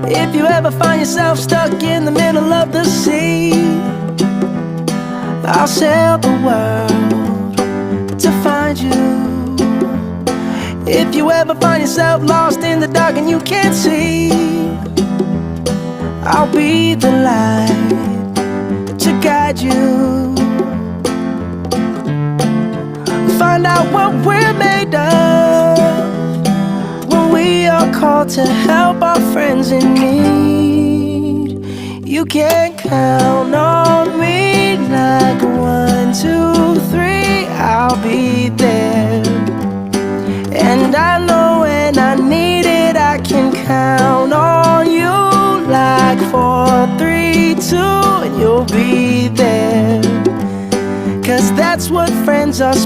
If you ever find yourself stuck in the middle of the sea, I'll sail the world to find you. If you ever find yourself lost in the dark and you can't see, I'll be the light to guide you. Find out what we're made of when we are called to help our friends in need. You can count on me like 1, 2, 3, I'll be there. And I know when I need it, I can count on you like 4, 3, 2, and you'll be there. 'Cause that's what friends are